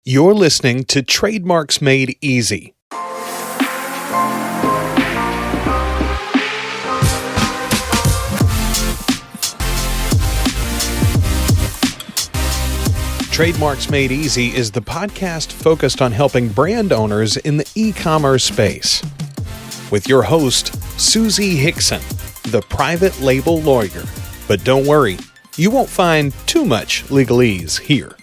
You're listening to Trademarks Made Easy. Trademarks Made Easy is the podcast focused on helping brand owners in the e-commerce space. With your host, Susie Hickson, the private label lawyer. But don't worry, you won't find too much legalese here.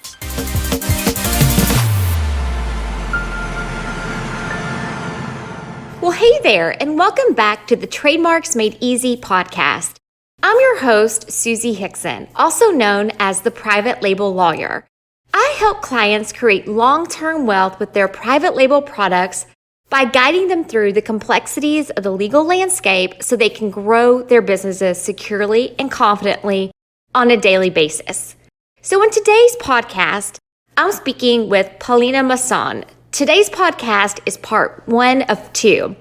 Well, hey there, and welcome back to the Trademarks Made Easy podcast. I'm your host, Susie Hickson, also known as the private label lawyer. I help clients create long-term wealth with their private label products by guiding them through the complexities of the legal landscape so they can grow their businesses securely and confidently on a daily basis. So in today's podcast, I'm speaking with Paulina Masson. Today's podcast is part 1 of 2.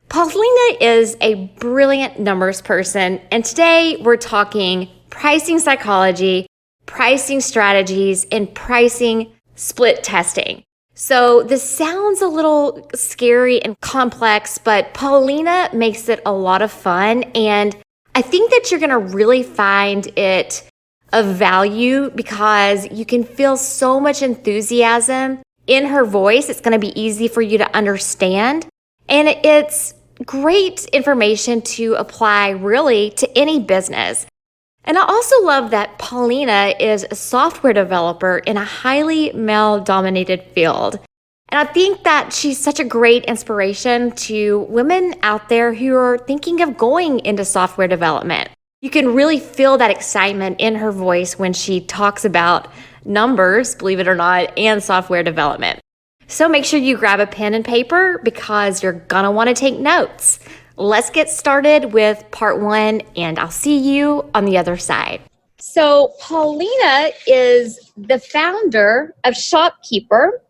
Paulina is a brilliant numbers person, and today we're talking pricing psychology, pricing strategies, and pricing split testing. So this sounds a little scary and complex, but Paulina makes it a lot of fun, and I think that you're going to really find it of value because you can feel so much enthusiasm in her voice. It's going to be easy for you to understand, and it's great information to apply really to any business. And I also love that Paulina is a software developer in a highly male-dominated field. And I think that she's such a great inspiration to women out there who are thinking of going into software development. You can really feel that excitement in her voice when she talks about numbers, believe it or not, and software development. So make sure you grab a pen and paper because you're gonna want to take notes. Let's get started with part 1, and I'll see you on the other side. So Paulina is the founder of Shopkeeper,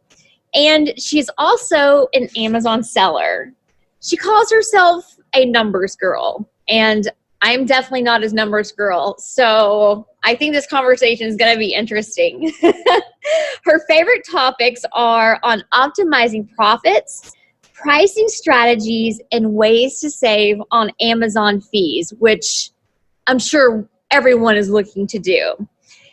and she's also an Amazon seller. She calls herself a numbers girl, and I'm definitely not a numbers girl, so I think this conversation is going to be interesting. Her favorite topics are on optimizing profits, pricing strategies, and ways to save on Amazon fees, which I'm sure everyone is looking to do.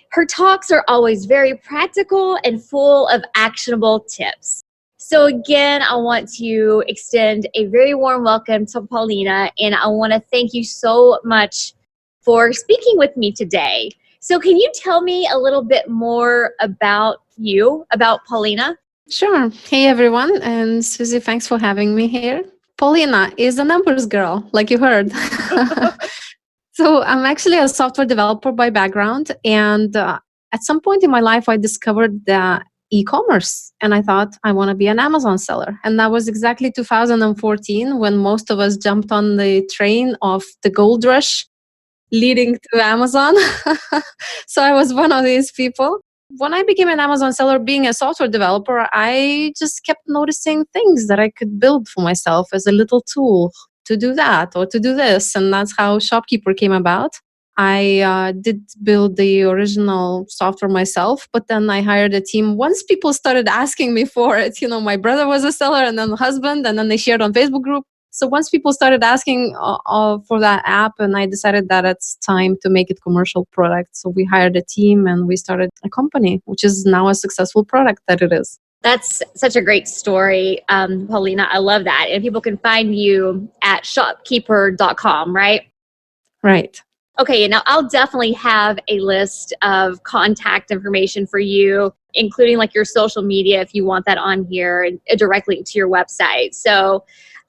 Her talks are always very practical and full of actionable tips. So again, I want to extend a very warm welcome to Paulina, and I want to thank you so much for speaking with me today. So can you tell me a little bit more about you, about Paulina? Sure. Hey, everyone. And Susie, thanks for having me here. Paulina is a numbers girl, like you heard. So I'm actually a software developer by background. And at some point in my life, I discovered the e-commerce. And I thought, I want to be an Amazon seller. And that was exactly 2014 when most of us jumped on the train of the gold rush leading to Amazon. So I was one of these people. When I became an Amazon seller, being a software developer, I just kept noticing things that I could build for myself as a little tool to do that or to do this. And that's how Shopkeeper came about. I did build the original software myself, but then I hired a team. Once people started asking me for it, my brother was a seller and then the husband, and then they shared on Facebook group. So once people started asking for that app, and I decided that it's time to make it commercial product. So we hired a team and we started a company, which is now a successful product that it is. That's such a great story, Paulina. I love that. And people can find you at shopkeeper.com, right? Right. Okay, now I'll definitely have a list of contact information for you, including like your social media if you want that on here, and a direct link to your website. So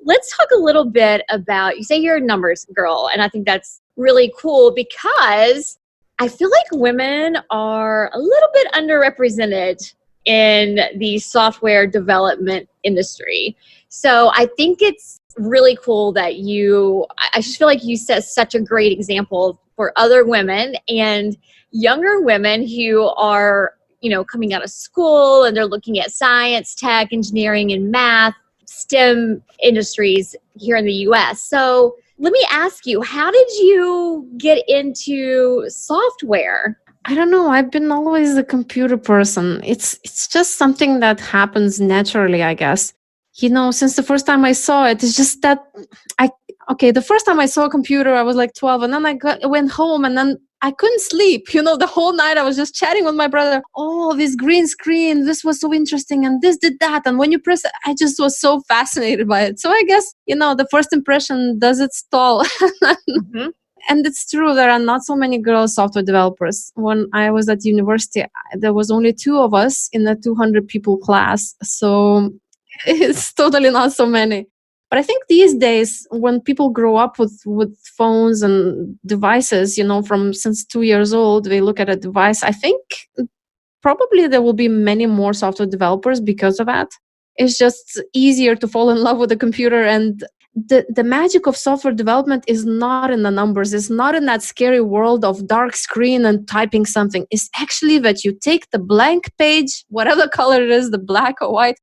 let's talk a little bit about, you say you're a numbers girl, and I think that's really cool because I feel like women are a little bit underrepresented in the software development industry. So I think it's really cool that I just feel like you set such a great example for other women and younger women who are, coming out of school and they're looking at science, tech, engineering, and math, STEM industries here in the US. So let me ask you, how did you get into software? I don't know. I've been always a computer person. It's just something that happens naturally, I guess. Since the first time I saw it, it's just that the first time I saw a computer, I was like 12, and then went home, and then I couldn't sleep. The whole night I was just chatting with my brother. Oh, this green screen, this was so interesting, and this did that. And when you press it, I just was so fascinated by it. So I guess, the first impression does it stall. Mm-hmm. And it's true, there are not so many girl software developers. When I was at university, there was only 2 of us in a 200 people class. So it's totally not so many. But I think these days, when people grow up with phones and devices, from since 2 years old, they look at a device. I think probably there will be many more software developers because of that. It's just easier to fall in love with a computer, and the magic of software development is not in the numbers. It's not in that scary world of dark screen and typing something. It's actually that you take the blank page, whatever color it is, the black or white,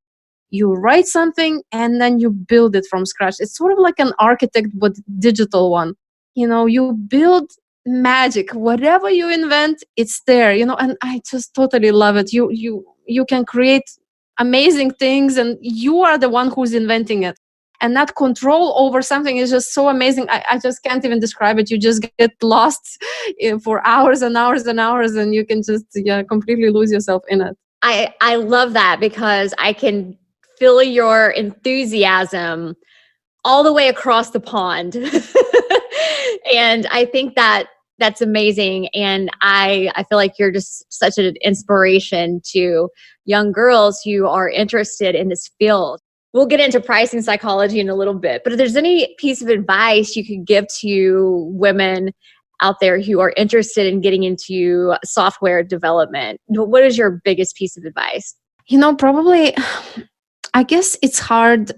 you write something and then you build it from scratch. It's sort of like an architect, but digital one. You build magic. Whatever you invent, it's there, and I just totally love it. You can create amazing things, and you are the one who's inventing it. And that control over something is just so amazing. I just can't even describe it. You just get lost for hours and hours and hours, and you can just completely lose yourself in it. I love that because I can feel your enthusiasm all the way across the pond. And I think that's amazing. And I feel like you're just such an inspiration to young girls who are interested in this field. We'll get into pricing psychology in a little bit, but if there's any piece of advice you could give to women out there who are interested in getting into software development, what is your biggest piece of advice? Probably, I guess it's hard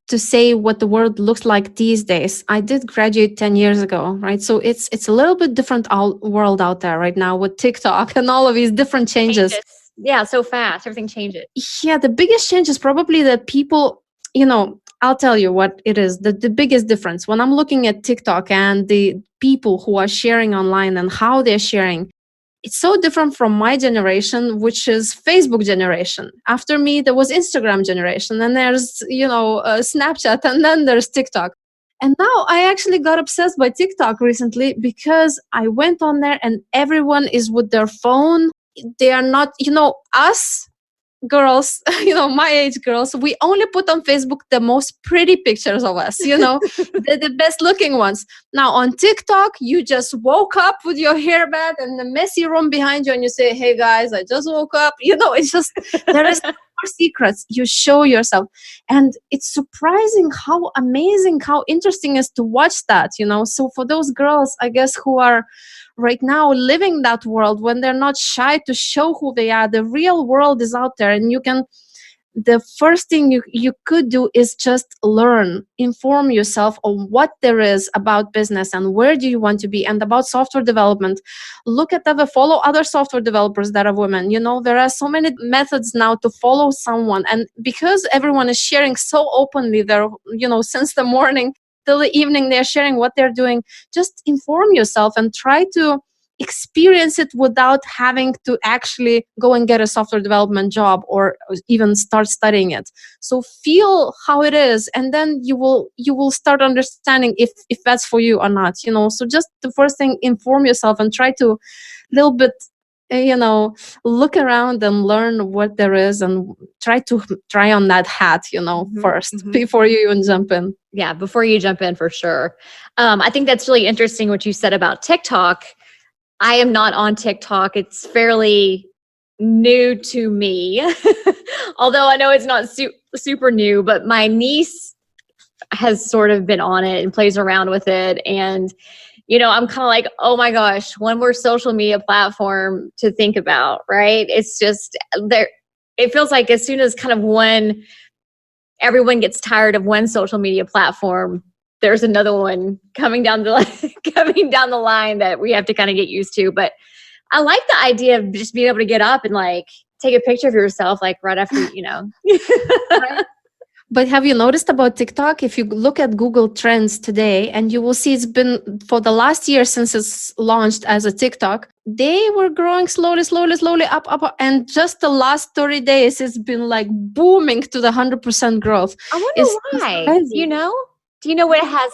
to say what the world looks like these days. I did graduate 10 years ago, right? So it's a little bit different world out there right now with TikTok and all of these different changes. Yeah, so fast. Everything changes. Yeah, the biggest change is probably that people, I'll tell you what it is. The biggest difference when I'm looking at TikTok and the people who are sharing online and how they're sharing, it's so different from my generation, which is Facebook generation. After me, there was Instagram generation, and there's, Snapchat, and then there's TikTok. And now I actually got obsessed by TikTok recently because I went on there and everyone is with their phone. They are not, us girls, my age girls, we only put on Facebook the most pretty pictures of us, the best looking ones. Now on TikTok, you just woke up with your hairband and the messy room behind you and you say, hey guys, I just woke up. It's just, there is no secrets. You show yourself. And it's surprising how amazing, how interesting is to watch that, So for those girls, I guess, who are right now living that world, when they're not shy to show who they are, the real world is out there, and the first thing you could do is just learn, inform yourself on what there is about business and where do you want to be, and about software development. Follow other software developers that are women. There are so many methods now to follow someone, and because everyone is sharing so openly there, since the morning till the evening, they're sharing what they're doing. Just inform yourself and try to experience it without having to actually go and get a software development job or even start studying it. So feel how it is, and then you will start understanding if that's for you or not. So just the first thing, inform yourself and try to little bit look around and learn what there is, and try on that hat, first, before you even jump in. Yeah, before you jump in, for sure. I think that's really interesting what you said about TikTok. I am not on TikTok. It's fairly new to me, although I know it's not super new, but my niece has sort of been on it and plays around with it. And I'm kind of like, oh my gosh, one more social media platform to think about, right? It's just there. It feels like as soon as kind of everyone gets tired of one social media platform, there's another one coming down the line that we have to kind of get used to. But I like the idea of just being able to get up and like take a picture of yourself, like right after, Right? But have you noticed about TikTok? If you look at Google Trends today, and you will see it's been for the last year since it's launched as a TikTok, they were growing slowly, up. And just the last 30 days, it's been like booming to the 100% growth. I wonder It's why. amazing. Do you know what it has?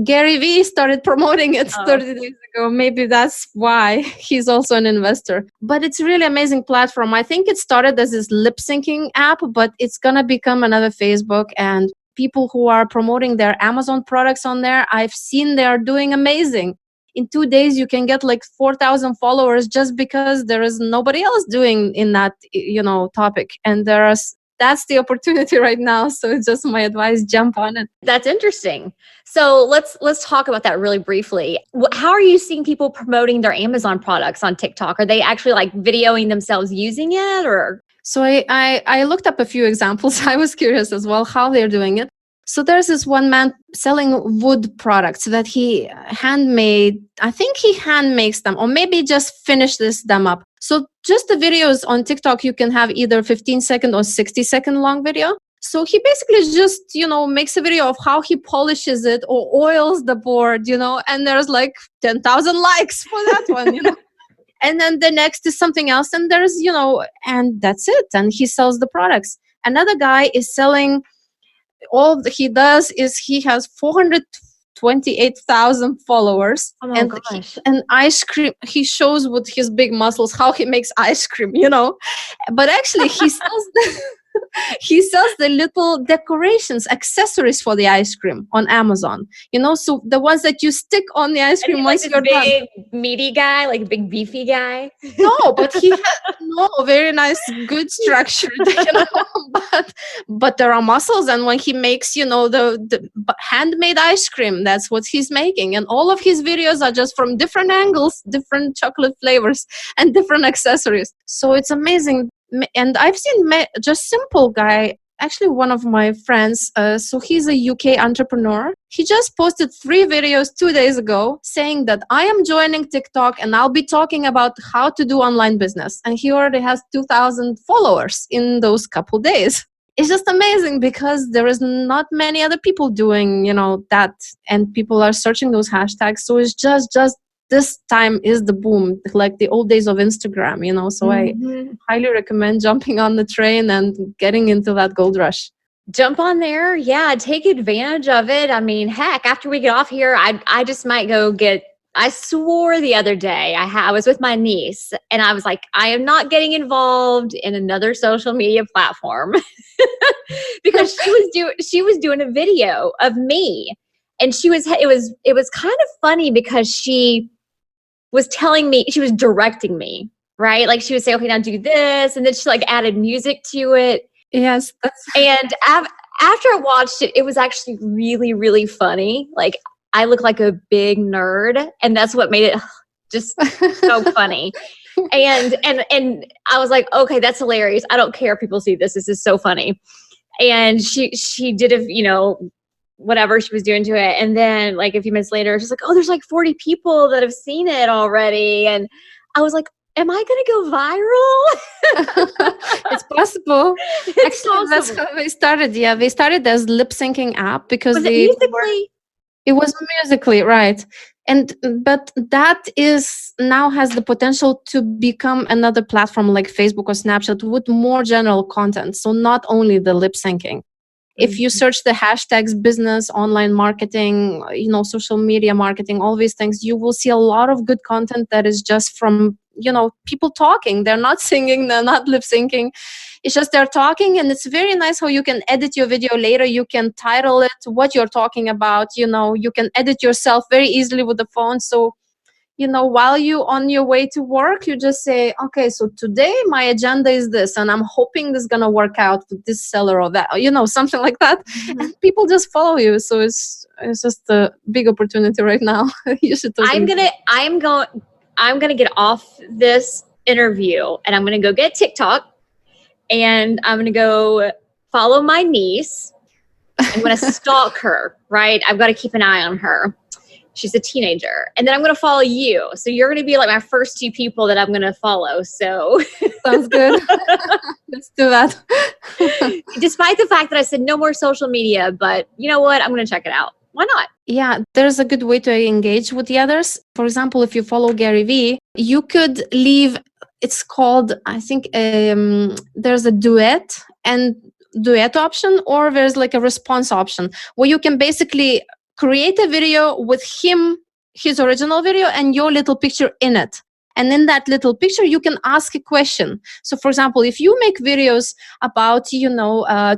Gary Vee started promoting it 30 days ago. Maybe that's why he's also an investor. But it's really amazing platform. I think it started as this lip syncing app, but it's going to become another Facebook. And people who are promoting their Amazon products on there, I've seen they are doing amazing. In 2 days, you can get like 4,000 followers just because there is nobody else doing in that, topic. And that's the opportunity right now. So it's just my advice, jump on it. That's interesting. So let's talk about that really briefly. How are you seeing people promoting their Amazon products on TikTok? Are they actually like videoing themselves using it, or? So I looked up a few examples. I was curious as well how they're doing it. So there's this one man selling wood products that he handmade. I think he hand makes them, or maybe just finished them up. So just the videos on TikTok, you can have either 15-second or 60-second long video. So he basically just, makes a video of how he polishes it or oils the board, and there's like 10,000 likes for that one, And then the next is something else, and there's, and that's it. And he sells the products. Another guy is selling, all he does is he has 428,000 followers. Oh and gosh. And ice cream, he shows with his big muscles how he makes ice cream, But actually he sells the little decorations, accessories for the ice cream on Amazon. So the ones that you stick on the ice cream once you're done. Big meaty guy, like big beefy guy. No, but he has very nice, good structure. But there are muscles, and when he makes, the handmade ice cream, that's what he's making. And all of his videos are just from different angles, different chocolate flavors, and different accessories. So it's amazing. And I've seen just simple guy, actually one of my friends, so he's a UK entrepreneur. He just posted 3 videos 2 days ago saying that I am joining TikTok and I'll be talking about how to do online business. And he already has 2,000 followers in those couple days. It's just amazing because there is not many other people doing, that, and people are searching those hashtags. So it's just this time is the boom, like the old days of Instagram, so I highly recommend jumping on the train and getting into that gold rush. Jump on there. Yeah, take advantage of it. I mean, heck, after we get off here, I just might go I swore the other day, I was with my niece and I was like, I am not getting involved in another social media platform because she was doing a video of me, and it was kind of funny because she was telling me, she was directing me, right? Like she would say, okay, now do this. And then she like added music to it. Yes. And after I watched it, it was actually really, really funny. Like I look like a big nerd, and that's what made it just so funny. And I was like, okay, that's hilarious. I don't care if people see this. This is so funny. And she did whatever she was doing to it. And then like a few minutes later, she's like, oh, there's like 40 people that have seen it already. And I was like, am I going to go viral? It's possible. Actually, that's how they started. Yeah, they started as lip syncing app because it was Musical.ly, right? But that now has the potential to become another platform like Facebook or Snapchat with more general content. So not only the lip syncing. If you search the hashtags business, online marketing, social media marketing, all these things, you will see a lot of good content that is just from, people talking. They're not singing, they're not lip syncing. It's just they're talking, and it's very nice how you can edit your video later. You can title it what you're talking about. You can edit yourself very easily with the phone. So while you on your way to work, you just say, okay, so today my agenda is this, and I'm hoping this is going to work out with this seller or that, something like that. Mm-hmm. And people just follow you. So it's just a big opportunity right now. You should I'm going to get off this interview and I'm going to go get TikTok, and I'm going to go follow my niece. I'm going to stalk her, right? I've got to keep an eye on her. She's a teenager. And then I'm going to follow you. So you're going to be like my first 2 people that I'm going to follow. So sounds good. Let's do that. Despite the fact that I said no more social media, but you know what? I'm going to check it out. Why not? Yeah, there's a good way to engage with the others. For example, if you follow Gary Vee, you could leave, it's called, I think, there's a duet option, or there's like a response option where you can basically create a video with his original video and your little picture in it. And in that little picture, you can ask a question. So for example, if you make videos about,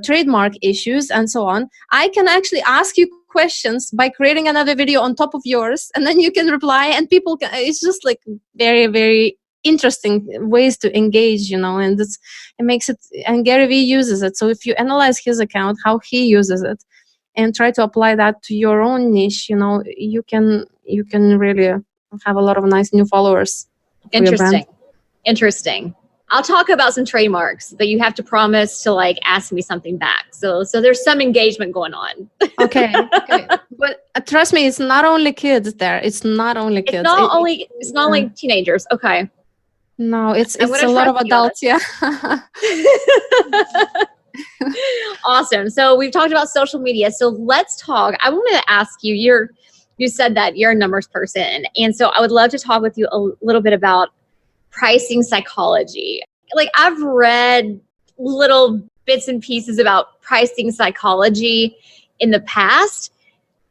trademark issues and so on, I can actually ask you questions by creating another video on top of yours, and then you can reply, and people can, it's just like very, very interesting ways to engage, and it makes it, and Gary Vee uses it. So if you analyze his account, how he uses it, and try to apply that to your own niche, you can really have a lot of nice new followers. Interesting. I'll talk about some trademarks, but you have to promise to ask me something back. So there's some engagement going on. Okay. But trust me, it's not only kids there. It's not only kids. It's not only teenagers. Okay. No, it's a lot of adults. Yeah. Awesome. So we've talked about social media. So let's talk. I wanted to ask you, you said that you're a numbers person. And so I would love to talk with you a little bit about pricing psychology. I've read little bits and pieces about pricing psychology in the past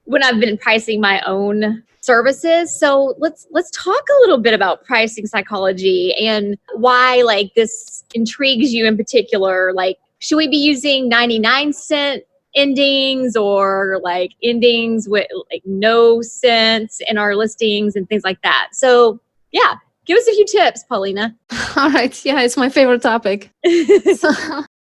when I've been pricing my own services. So let's talk a little bit about pricing psychology and why this intrigues you in particular. Should we be using 99-cent endings or endings with no cents in our listings and things like that? So yeah, give us a few tips, Paulina. All right. Yeah, it's my favorite topic. So,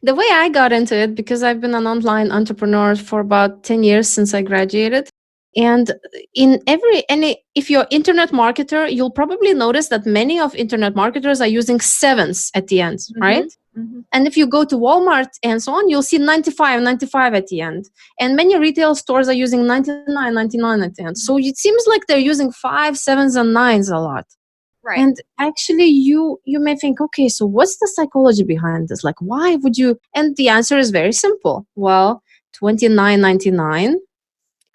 the way I got into it, because I've been an online entrepreneur for about 10 years since I graduated. And if you're an internet marketer, you'll probably notice that many of internet marketers are using sevens at the end, right? Mm-hmm. And if you go to Walmart and so on, you'll see 95 at the end. And many retail stores are using 99 at the end. So it seems like they're using 5, 7s, and 9s a lot. Right. And actually, you may think, okay, so what's the psychology behind this? Why would you? And the answer is very simple. Well, $29.99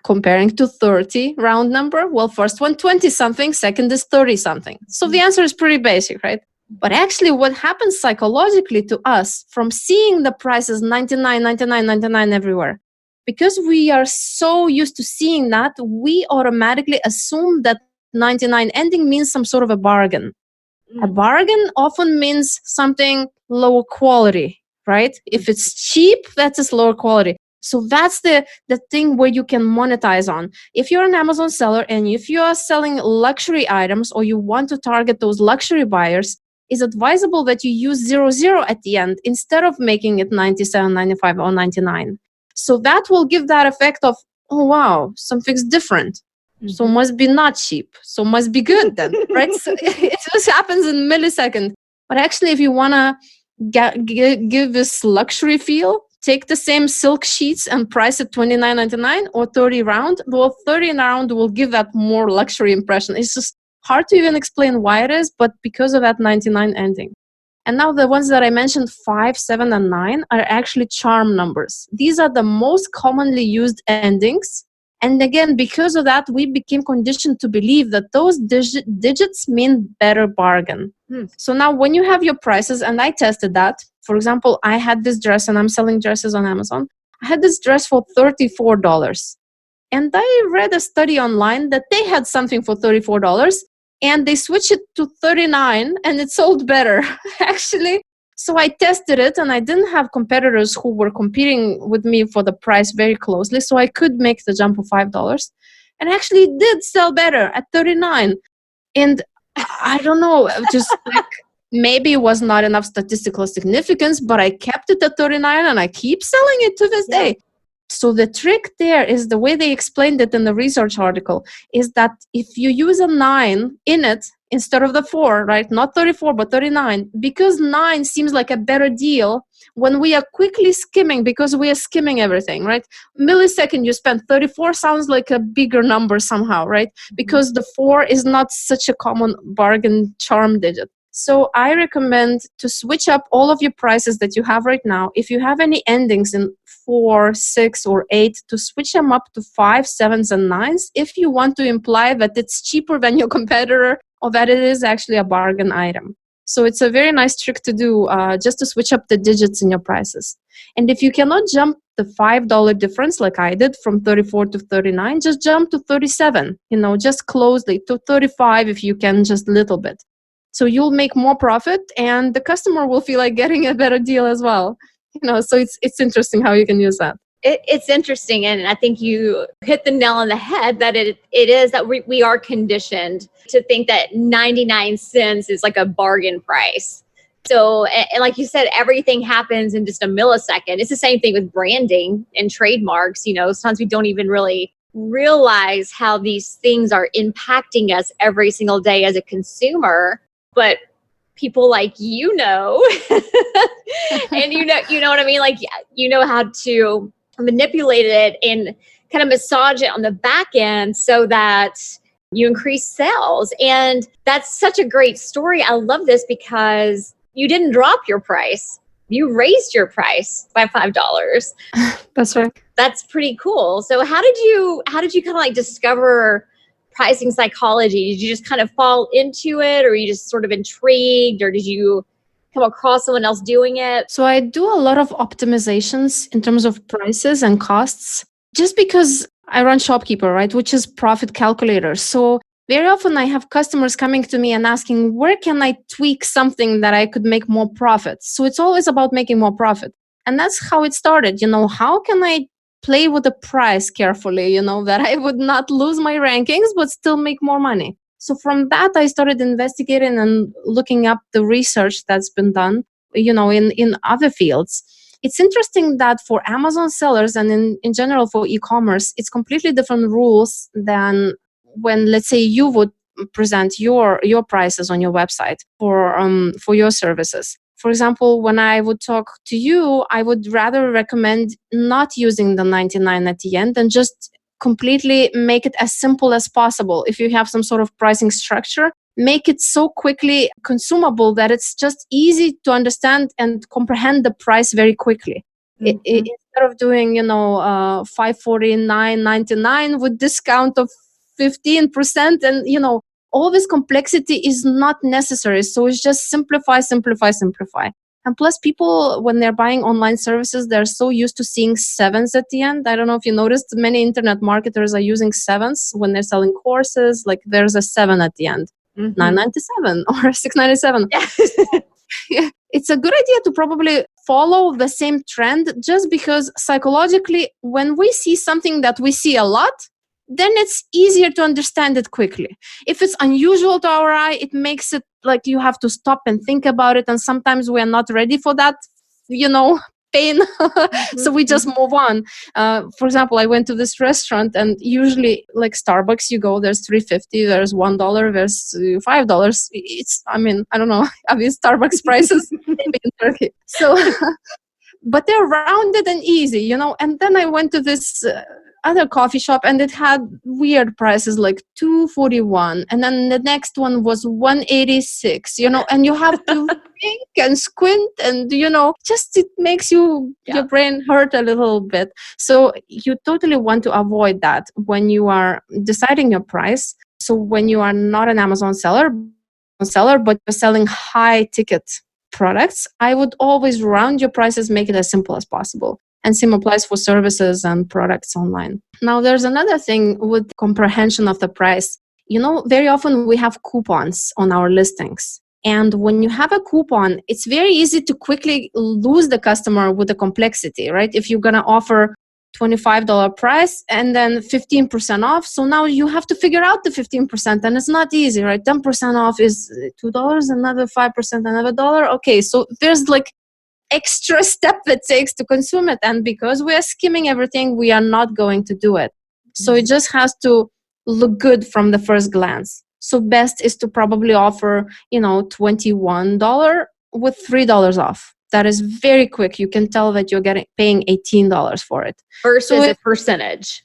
comparing to 30, round number. Well, first one 20-something, second is 30-something. So the answer is pretty basic, right? But actually, what happens psychologically to us from seeing the prices 99 everywhere, because we are so used to seeing that, we automatically assume that 99 ending means some sort of a bargain. A bargain often means something lower quality, right? If it's cheap, that is lower quality. So that's the thing where you can monetize on. If you're an Amazon seller and if you are selling luxury items or you want to target those luxury buyers, it's advisable that you use 00 at the end instead of making it 97, 95, or 99. So that will give that effect of, oh, wow, something's different. So must be not cheap. So must be good then, right? So it just happens in milliseconds. But actually, if you want to give this luxury feel, take the same silk sheets and price it $29.99 or 30 round. Well, 30 round will give that more luxury impression. It's just hard to even explain why it is, but because of that 99 ending. And now the ones that I mentioned, 5, 7, and 9, are actually charm numbers. These are the most commonly used endings. And again, because of that, we became conditioned to believe that those digits mean better bargain. So now when you have your prices, and I tested that, for example, I had this dress, and I'm selling dresses on Amazon. I had this dress for $34. And I read a study online that they had something for $34, and they switched it to $39, and it sold better, actually. So I tested it, and I didn't have competitors who were competing with me for the price very closely, so I could make the jump of $5. And actually it did sell better at $39. And I don't know, just maybe it was not enough statistical significance, but I kept it at $39 and I keep selling it to this day. So the trick there is the way they explained it in the research article is that if you use a 9 in it instead of the 4, right? Not 34, but 39, because 9 seems like a better deal when we are quickly skimming, because we are skimming everything, right? Millisecond you spend, 34 sounds like a bigger number somehow, right? Because the 4 is not such a common bargain charm digit. So I recommend to switch up all of your prices that you have right now. If you have any endings in 4, 6, or 8, to switch them up to 5, 7s, and 9s if you want to imply that it's cheaper than your competitor or that it is actually a bargain item. So it's a very nice trick to do, just to switch up the digits in your prices. And if you cannot jump the $5 difference like I did from 34 to 39, just jump to 37, just closely to 35 if you can, just a little bit. So you'll make more profit and the customer will feel like getting a better deal as well. So it's interesting how you can use that. It's interesting, and I think you hit the nail on the head that it is that we are conditioned to think that 99 cents is like a bargain price. So, and like you said, everything happens in just a millisecond. It's the same thing with branding and trademarks. Sometimes we don't even really realize how these things are impacting us every single day as a consumer, but people like and you know what I mean, like how to manipulate it and kind of massage it on the back end so that you increase sales. And that's such a great story. I love this because you didn't drop your price. You raised your price by $5. That's right. That's pretty cool. So how did you kind of like discover pricing psychology? Did you just kind of fall into it, or were you just sort of intrigued, or did you come across someone else doing it? So I do a lot of optimizations in terms of prices and costs, just because I run Shopkeeper, right, which is profit calculator. So very often I have customers coming to me and asking, where can I tweak something that I could make more profit? So it's always about making more profit. And that's how it started. How can I play with the price carefully, that I would not lose my rankings, but still make more money. So from that, I started investigating and looking up the research that's been done, in other fields. It's interesting that for Amazon sellers and in general for e-commerce, it's completely different rules than when, let's say, you would present your prices on your website for your services. For example, when I would talk to you, I would rather recommend not using the 99 at the end and just completely make it as simple as possible. If you have some sort of pricing structure, make it so quickly consumable that it's just easy to understand and comprehend the price very quickly. Mm-hmm. Instead of doing, $549.99 with discount of 15%, and all this complexity is not necessary. So it's just simplify. And plus, people, when they're buying online services, they're so used to seeing 7s at the end. I don't know if you noticed, many internet marketers are using 7s when they're selling courses. Like there's a 7 at the end, mm-hmm. $9.97 or $6.97. Yeah. It's a good idea to probably follow the same trend, just because psychologically, when we see something that we see a lot, then it's easier to understand it quickly. If it's unusual to our eye, it makes it like you have to stop and think about it. And sometimes we're not ready for that, pain. Mm-hmm. So we just move on. For example, I went to this restaurant, and usually like Starbucks, you go, there's $3.50, there's $1, there's $5. I don't know, I mean, Starbucks prices maybe in Turkey. So, but they're rounded and easy, And then I went to this other coffee shop, and it had weird prices like $2.41, and then the next one was $1.86, and you have to think and squint, and just it makes your brain hurt a little bit. So you totally want to avoid that when you are deciding your price. So when you are not an Amazon seller but you're selling high ticket products, I would always round your prices, make it as simple as possible. And same applies for services and products online. Now, there's another thing with comprehension of the price. Very often we have coupons on our listings. And when you have a coupon, it's very easy to quickly lose the customer with the complexity, right? If you're going to offer $25 price and then 15% off. So now you have to figure out the 15%, and it's not easy, right? 10% off is $2, another 5%, another $1. Okay, so there's like extra step it takes to consume it, and because we are skimming everything, we are not going to do it. So it just has to look good from the first glance. So best is to probably offer $21 with $3 off. That is very quick. You can tell that you're paying $18 for it versus a percentage.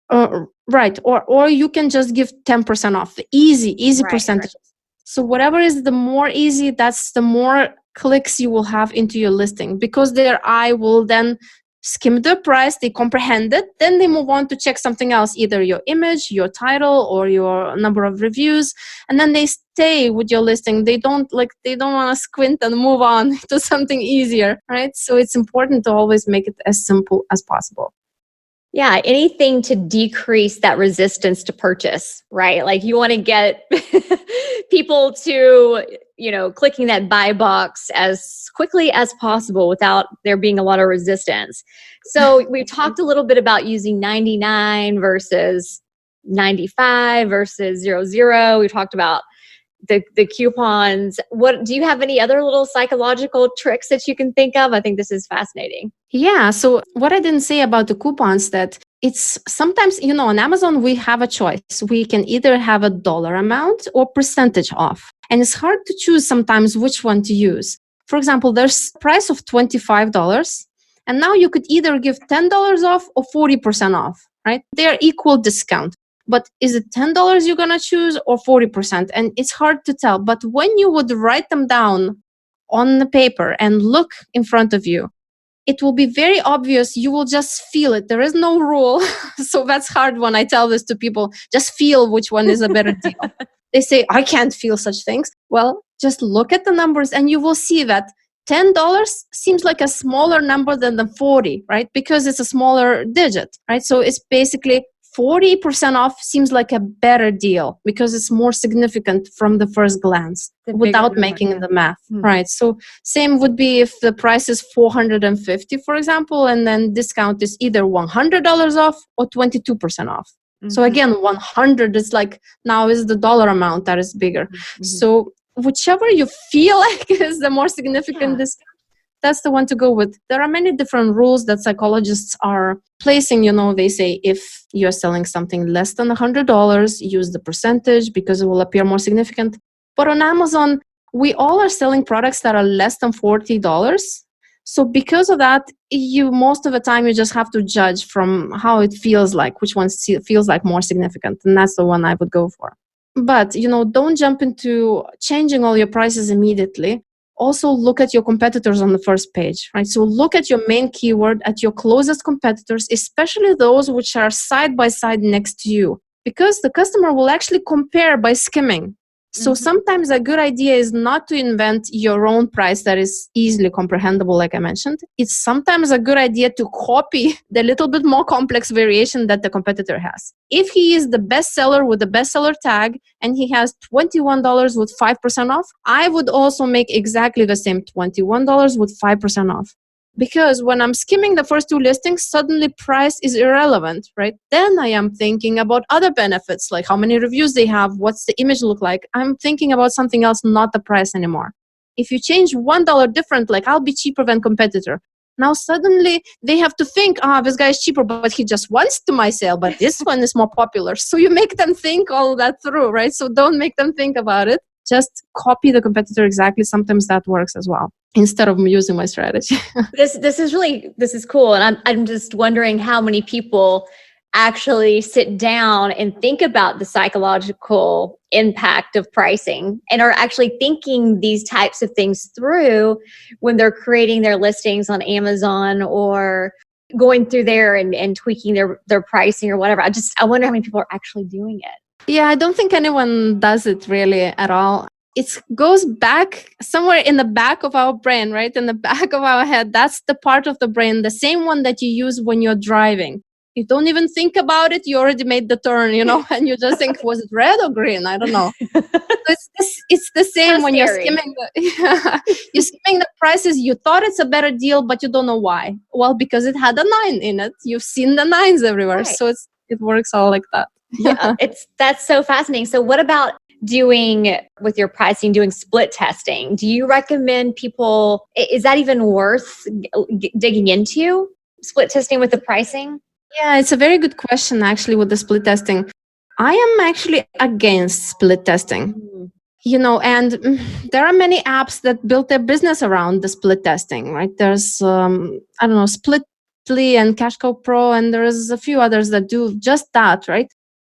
Right, or you can just give 10% off. Easy right, percentage. Right. So whatever is the more easy, that's the more clicks you will have into your listing, because their eye will then skim the price, they comprehend it, then they move on to check something else, either your image, your title, or your number of reviews, and then they stay with your listing. They don't want to squint and move on to something easier, right? So it's important to always make it as simple as possible. Yeah, anything to decrease that resistance to purchase, right? Like you want to get people to, clicking that buy box as quickly as possible without there being a lot of resistance. So we talked a little bit about using 99 versus 95 versus 00. We talked about the coupons. What do you have any other little psychological tricks that you can think of? I think this is fascinating. Yeah. So what I didn't say about the coupons, that it's sometimes, on Amazon, we have a choice. We can either have a dollar amount or percentage off. And it's hard to choose sometimes which one to use. For example, there's a price of $25. And now you could either give $10 off or 40% off, right? They are equal discount. But is it $10 you're going to choose or 40%? And it's hard to tell. But when you would write them down on the paper and look in front of you, it will be very obvious. You will just feel it. There is no rule. So that's hard when I tell this to people. Just feel which one is a better deal. They say, I can't feel such things. Well, just look at the numbers and you will see that $10 seems like a smaller number than the 40, right? Because it's a smaller digit, right? So it's basically 40% off seems like a better deal because it's more significant from the first glance without making the math, right? So same would be if the price is $450, for example, and then discount is either $100 off or 22% off. So again, 100 is like now is the dollar amount that is bigger. So whichever you feel like is the more significant discount, that's the one to go with. There are many different rules that psychologists are placing. They say if you're selling something less than $100, use the percentage because it will appear more significant. But on Amazon, we all are selling products that are less than $40. So because of that, most of the time you just have to judge from how it feels like, which one feels like more significant. And that's the one I would go for. But, don't jump into changing all your prices immediately. Also look at your competitors on the first page, right? So look at your main keyword, at your closest competitors, especially those which are side by side next to you, because the customer will actually compare by skimming. So sometimes a good idea is not to invent your own price that is easily comprehensible, like I mentioned. It's sometimes a good idea to copy the little bit more complex variation that the competitor has. If he is the best seller with the bestseller tag and he has $21 with 5% off, I would also make exactly the same $21 with 5% off. Because when I'm skimming the first two listings, suddenly price is irrelevant, right? Then I am thinking about other benefits, like how many reviews they have, what's the image look like. I'm thinking about something else, not the price anymore. If you change $1 different, like I'll be cheaper than competitor. Now suddenly they have to think, this guy is cheaper, but he just wants to my sale, but this one is more popular. So you make them think all that through, right? So don't make them think about it. Just copy the competitor exactly. Sometimes that works as well, instead of using my strategy. This is cool. And I'm just wondering how many people actually sit down and think about the psychological impact of pricing and are actually thinking these types of things through when they're creating their listings on Amazon or going through there and tweaking their pricing or whatever. I wonder how many people are actually doing it. Yeah, I don't think anyone does it really at all. It goes back somewhere in the back of our brain, right? In the back of our head. That's the part of the brain, the same one that you use when you're driving. You don't even think about it. You already made the turn, and you just think, was it red or green? I don't know. So it's the same when you're skimming you're skimming the prices. You thought it's a better deal, but you don't know why. Well, because it had a 9 in it. You've seen the 9s everywhere. Right. So it works all like that. Yeah, that's so fascinating. So what about doing with your pricing, doing split testing? Do you recommend people, is that even worth digging into split testing with the pricing? Yeah, it's a very good question actually with the split testing. I am actually against split testing. And there are many apps that build their business around the split testing, right? There's, Splitly and Cash Cow Pro, and there's a few others that do just that, right?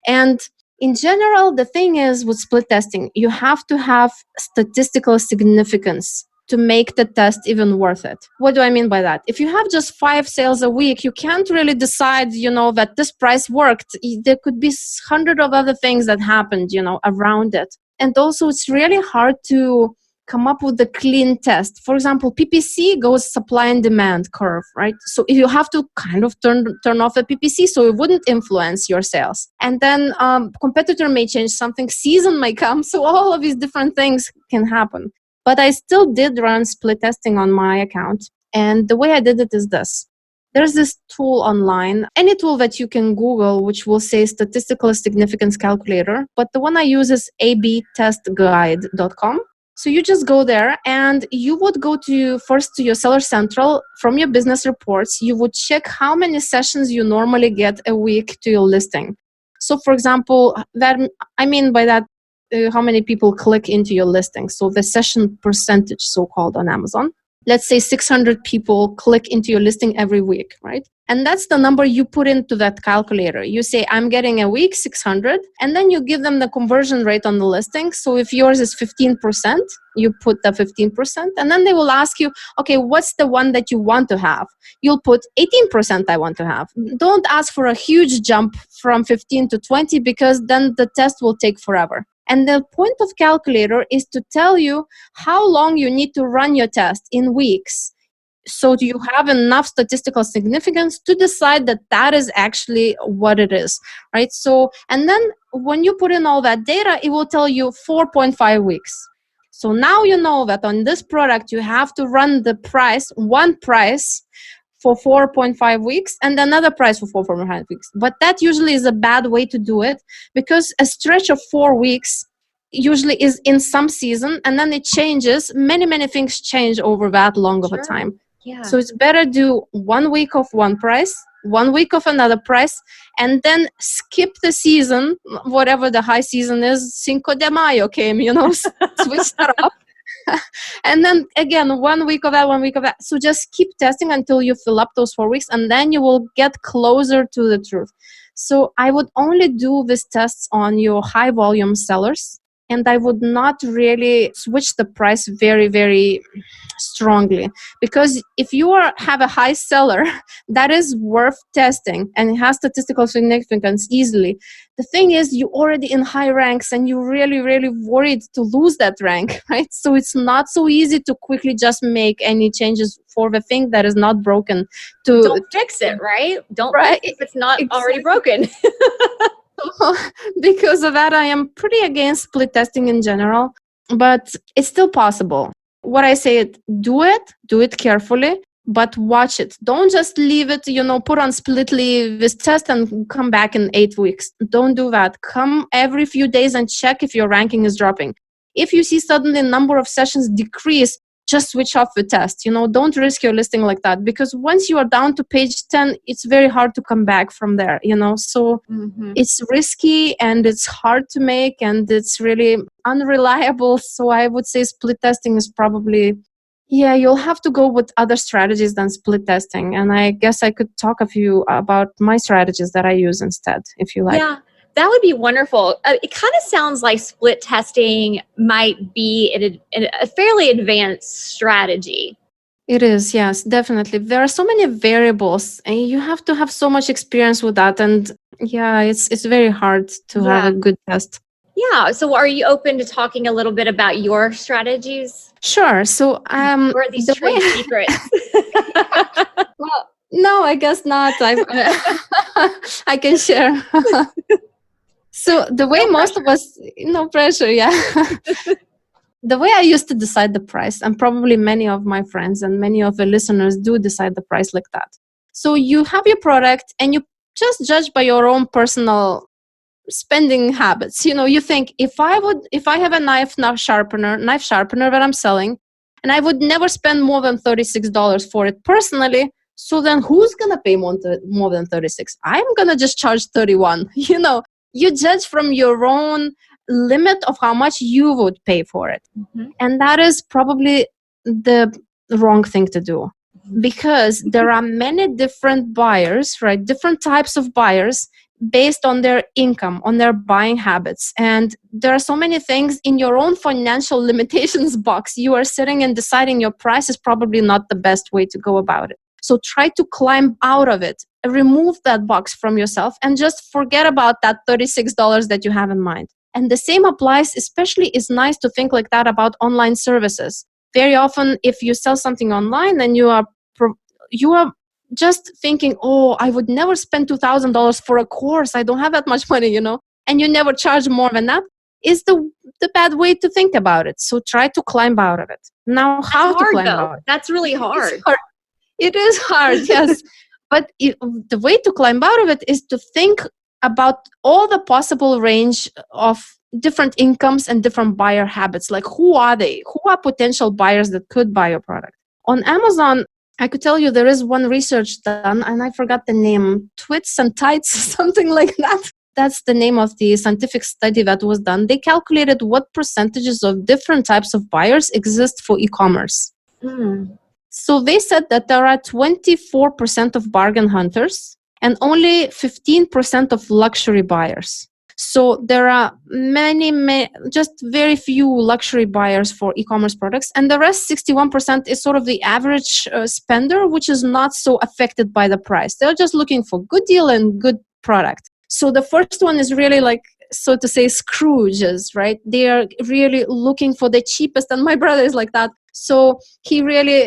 And In general, the thing is with split testing, you have to have statistical significance to make the test even worth it. What do I mean by that? If you have just 5 sales a week, you can't really decide, that this price worked. There could be 100 of other things that happened, around it. And also it's really hard to come up with a clean test. For example, PPC goes supply and demand curve, right? So you have to kind of turn off the PPC so it wouldn't influence your sales. And then competitor may change something, season may come. So all of these different things can happen. But I still did run split testing on my account. And the way I did it is this. There's this tool online, any tool that you can Google, which will say statistical significance calculator. But the one I use is abtestguide.com. So you just go there and you would go first to your Seller Central. From your business reports, you would check how many sessions you normally get a week to your listing. So for example, how many people click into your listing. So the session percentage, so-called on Amazon. Let's say 600 people click into your listing every week, right? And that's the number you put into that calculator. You say, I'm getting a week 600, and then you give them the conversion rate on the listing. So if yours is 15%, you put the 15%, and then they will ask you, okay, what's the one that you want to have? You'll put 18% I want to have. Don't ask for a huge jump from 15 to 20 because then the test will take forever. And the point of calculator is to tell you how long you need to run your test in weeks. So you have enough statistical significance to decide that is actually what it is, right? So, and then when you put in all that data, it will tell you 4.5 weeks. So now you know that on this product, you have to run one price for 4.5 weeks and another price for 4.5 weeks. But that usually is a bad way to do it because a stretch of 4 weeks usually is in some season and then it changes. Many things change over that long of a time. Yeah. So it's better do 1 week of one price, 1 week of another price, and then skip the season, whatever the high season is. Cinco de Mayo came, switch that up. And then again, 1 week of that, 1 week of that. So just keep testing until you fill up those 4 weeks, and then you will get closer to the truth. So I would only do these tests on your high volume sellers, and I would not really switch the price very, very strongly. Because if you have a high seller that is worth testing and it has statistical significance easily, the thing is you're already in high ranks and you're really, really worried to lose that rank, right? So it's not so easy to quickly just make any changes for the thing that is not broken. Don't fix it, right? Don't fix it if it's not already broken. Because of that, I am pretty against split testing in general, but it's still possible. What I say, do it carefully, but watch it. Don't just leave it, put on splitly this test and come back in 8 weeks. Don't do that. Come every few days and check if your ranking is dropping. If you see suddenly number of sessions decrease, just switch off the test. Don't risk your listing like that, because once you are down to page 10, it's very hard to come back from there, so It's risky and it's hard to make and it's really unreliable. So I would say split testing is probably, you'll have to go with other strategies than split testing. And I guess I could talk about my strategies that I use instead, if you like. Yeah. That would be wonderful. It kind of sounds like split testing might be a fairly advanced strategy. It is, yes, definitely. There are so many variables and you have to have so much experience with that. And it's very hard to have a good test. Yeah. So are you open to talking a little bit about your strategies? Sure. So where are these trade secrets? Well, no, I guess not. I can share. So the way most of us, no pressure, the way I used to decide the price, and probably many of my friends and many of the listeners do decide the price like that. So you have your product and you just judge by your own personal spending habits. You think, if I have a knife sharpener that I'm selling, and I would never spend more than $36 for it personally, so then who's going to pay more than $36? I'm going to just charge $31, You judge from your own limit of how much you would pay for it. Mm-hmm. And that is probably the wrong thing to do, because there are many different buyers, right? Different types of buyers based on their income, on their buying habits. And there are so many things in your own financial limitations box. You are sitting and deciding your price is probably not the best way to go about it. So try to climb out of it, remove that box from yourself, and just forget about that $36 that you have in mind. And the same applies, especially it's nice to think like that about online services. Very often, if you sell something online, then you are just thinking, oh, I would never spend $2,000 for a course. I don't have that much money, and you never charge more than that, is the bad way to think about it. So try to climb out of it. Now, how to climb out? That's really hard. It is hard, yes. But the way to climb out of it is to think about all the possible range of different incomes and different buyer habits. Like, who are they? Who are potential buyers that could buy your product? On Amazon, I could tell you there is one research done, and I forgot the name, Twits and Tights, something like that. That's the name of the scientific study that was done. They calculated what percentages of different types of buyers exist for e-commerce. So they said that there are 24% of bargain hunters and only 15% of luxury buyers. So there are just very few luxury buyers for e-commerce products. And the rest, 61%, is sort of the average spender, which is not so affected by the price. They're just looking for good deal and good product. So the first one is really like, so to say, Scrooges, right? They are really looking for the cheapest. And my brother is like that. So he really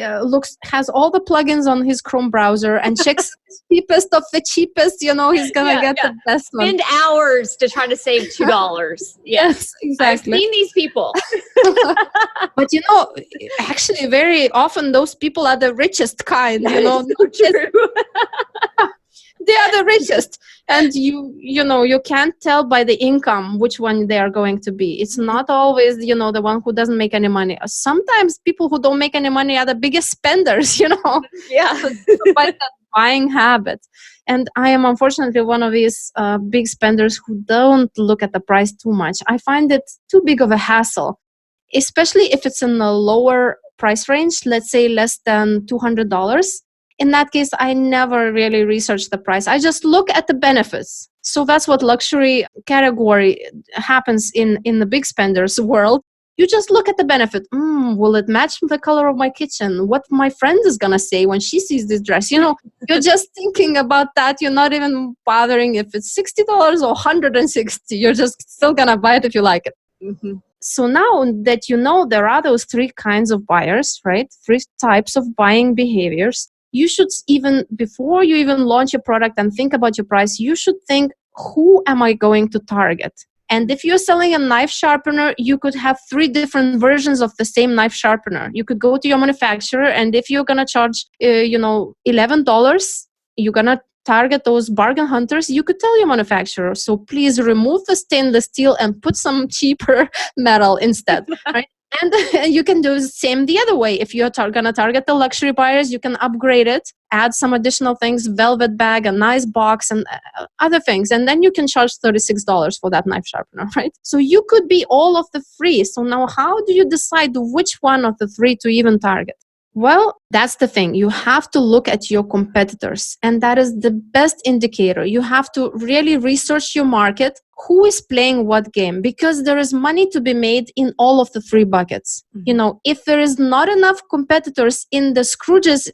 has all the plugins on his Chrome browser and checks the cheapest of the cheapest. He's going to get the best one. Spend hours to try to save $2. Yes, exactly. I've seen these people. But, actually very often those people are the richest kind, So true. They are the richest, and you can't tell by the income which one they are going to be. It's not always the one who doesn't make any money. Sometimes people who don't make any money are the biggest spenders. Yeah. By that buying habit. And I am unfortunately one of these big spenders who don't look at the price too much. I find it too big of a hassle, especially if it's in a lower price range, let's say less than $200. In that case, I never really research the price. I just look at the benefits. So that's what luxury category happens in the big spenders world. You just look at the benefit. Will it match the color of my kitchen? What my friend is going to say when she sees this dress? You're just thinking about that. You're not even bothering if it's $60 or $160. You're just still going to buy it if you like it. Mm-hmm. So now that there are those three kinds of buyers, right? Three types of buying behaviors. You should before you even launch your product and think about your price, you should think, who am I going to target? And if you're selling a knife sharpener, you could have 3 different versions of the same knife sharpener. You could go to your manufacturer, and if you're going to charge, $11, you're going to target those bargain hunters. You could tell your manufacturer, so please remove the stainless steel and put some cheaper metal instead, right? And you can do the same the other way. If you're going to target the luxury buyers, you can upgrade it, add some additional things, velvet bag, a nice box, and other things. And then you can charge $36 for that knife sharpener, right? So you could be all of the 3. So now how do you decide which one of the 3 to even target? Well, that's the thing. You have to look at your competitors, and that is the best indicator. You have to really research your market, who is playing what game, because there is money to be made in all of the 3 buckets. Mm-hmm. If there is not enough competitors in the Scrooges,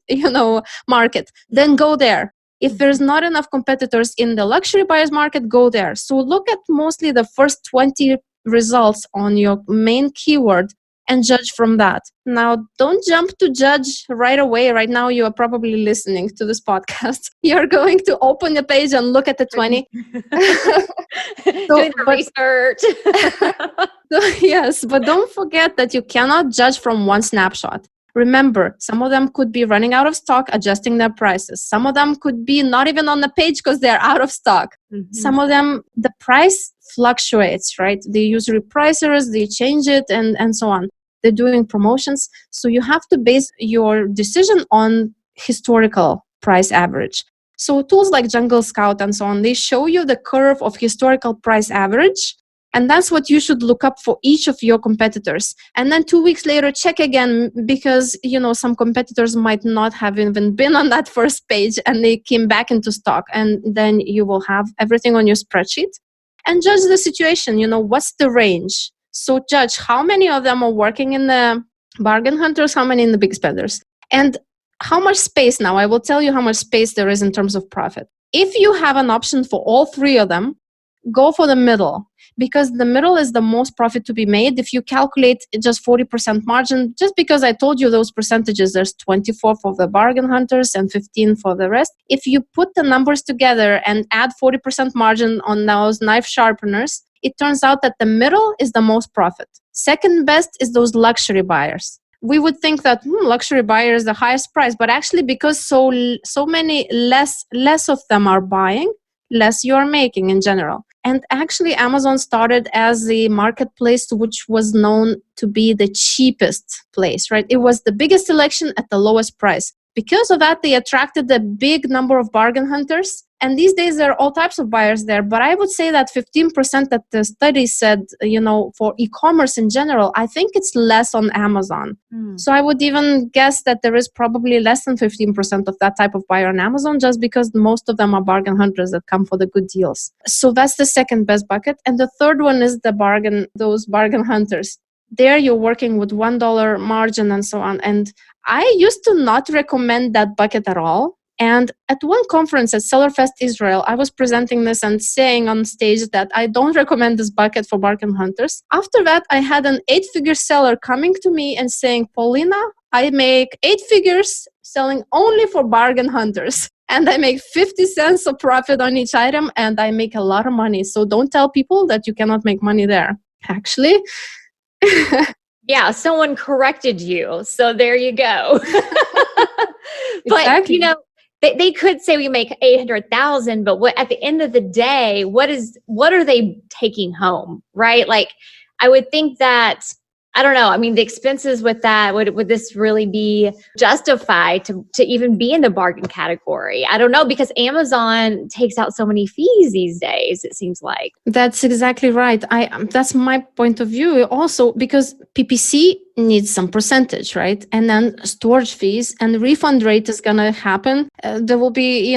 market, then go there. If there's not enough competitors in the luxury buyers market, go there. So look at mostly the first 20 results on your main keyword and judge from that. Now, don't jump to judge right away. Right now, you are probably listening to this podcast. You're going to open the page and look at the 20. Doing the research. Yes, but don't forget that you cannot judge from one snapshot. Remember, some of them could be running out of stock, adjusting their prices. Some of them could be not even on the page because they're out of stock. Mm-hmm. Some of them, the price fluctuates, right? They use repricers, they change it, and so on. They're doing promotions. So you have to base your decision on historical price average. So tools like Jungle Scout and so on, they show you the curve of historical price average. And that's what you should look up for each of your competitors. And then 2 weeks later, check again, because, some competitors might not have even been on that first page and they came back into stock. And then you will have everything on your spreadsheet and judge the situation. What's the range? So judge how many of them are working in the bargain hunters, how many in the big spenders, and how much space. Now, I will tell you how much space there is in terms of profit. If you have an option for all three of them, go for the middle, because the middle is the most profit to be made. If you calculate just 40% margin, just because I told you those percentages, there's 24 for the bargain hunters and 15 for the rest. If you put the numbers together and add 40% margin on those knife sharpeners, it turns out that the middle is the most profit. Second best is those luxury buyers. We would think that luxury buyer is the highest price, but actually because so many less of them are buying, less you are making in general. And actually Amazon started as the marketplace which was known to be the cheapest place, right? It was the biggest selection at the lowest price. Because of that, they attracted a big number of bargain hunters. And these days, there are all types of buyers there. But I would say that 15% that the study said, for e-commerce in general, I think it's less on Amazon. So I would even guess that there is probably less than 15% of that type of buyer on Amazon, just because most of them are bargain hunters that come for the good deals. So that's the second best bucket. And the third one is those bargain hunters. There you're working with $1 margin and so on. And I used to not recommend that bucket at all. And at one conference at SellerFest Israel, I was presenting this and saying on stage that I don't recommend this bucket for bargain hunters. After that, I had an 8-figure seller coming to me and saying, Paulina, I make 8 figures selling only for bargain hunters. And I make 50 cents of profit on each item, and I make a lot of money. So don't tell people that you cannot make money there. Actually, yeah, someone corrected you. So there you go. But, exactly. they could say we make 800,000, but at the end of the day, what are they taking home, right? Like, I would think that, I don't know. I mean, the expenses with that, would this really be justified to even be in the bargain category? I don't know, because Amazon takes out so many fees these days, it seems like. That's exactly right. That's my point of view also, because PPC needs some percentage, right? And then storage fees and refund rate is going to happen. There will be,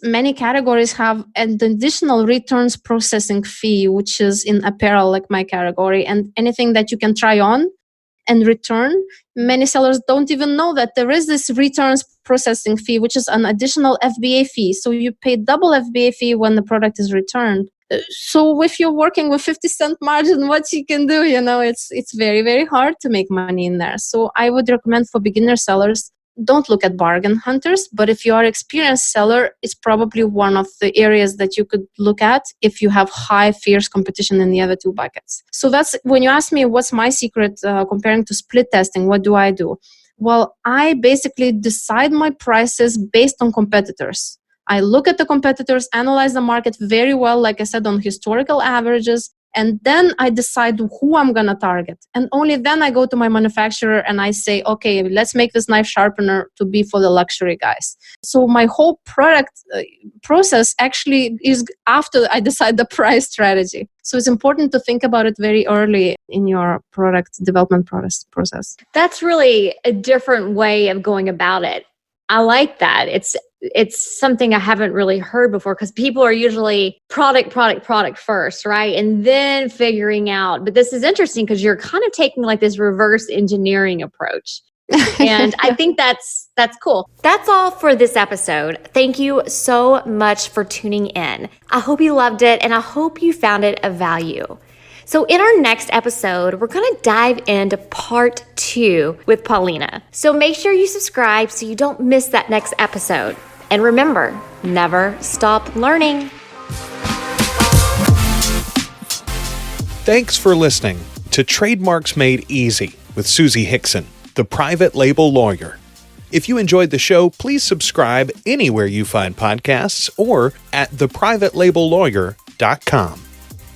many categories have an additional returns processing fee, which is in apparel, like my category, and anything that you can try on and return. Many sellers don't even know that there is this returns processing fee, which is an additional FBA fee. So you pay double FBA fee when the product is returned. So if you're working with 50-cent margin, what you can do, it's very, very hard to make money in there. So I would recommend for beginner sellers, don't look at bargain hunters. But if you are an experienced seller, it's probably one of the areas that you could look at if you have high, fierce competition in the other two buckets. So that's when you ask me what's my secret comparing to split testing, what do I do? Well, I basically decide my prices based on competitors. I look at the competitors, analyze the market very well, like I said, on historical averages, and then I decide who I'm going to target. And only then I go to my manufacturer and I say, okay, let's make this knife sharpener to be for the luxury guys. So my whole product process actually is after I decide the price strategy. So it's important to think about it very early in your product development process. That's really a different way of going about it. I like that. It's something I haven't really heard before, because people are usually product first, right? And then figuring out, but this is interesting because you're kind of taking like this reverse engineering approach. And I think that's cool. That's all for this episode. Thank you so much for tuning in. I hope you loved it, and I hope you found it of value. So in our next episode, we're going to dive into part 2 with Paulina. So make sure you subscribe so you don't miss that next episode. And remember, never stop learning. Thanks for listening to Trademarks Made Easy with Susie Hickson, the private label lawyer. If you enjoyed the show, please subscribe anywhere you find podcasts or at theprivatelabellawyer.com.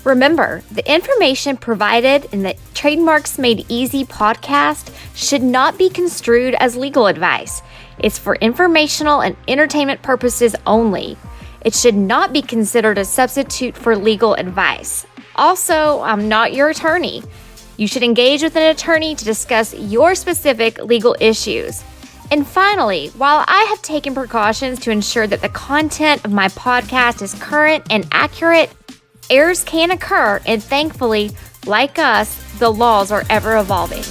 Remember, the information provided in the Trademarks Made Easy podcast should not be construed as legal advice. It's for informational and entertainment purposes only. It should not be considered a substitute for legal advice. Also, I'm not your attorney. You should engage with an attorney to discuss your specific legal issues. And finally, while I have taken precautions to ensure that the content of my podcast is current and accurate, errors can occur, and thankfully, like us, the laws are ever evolving.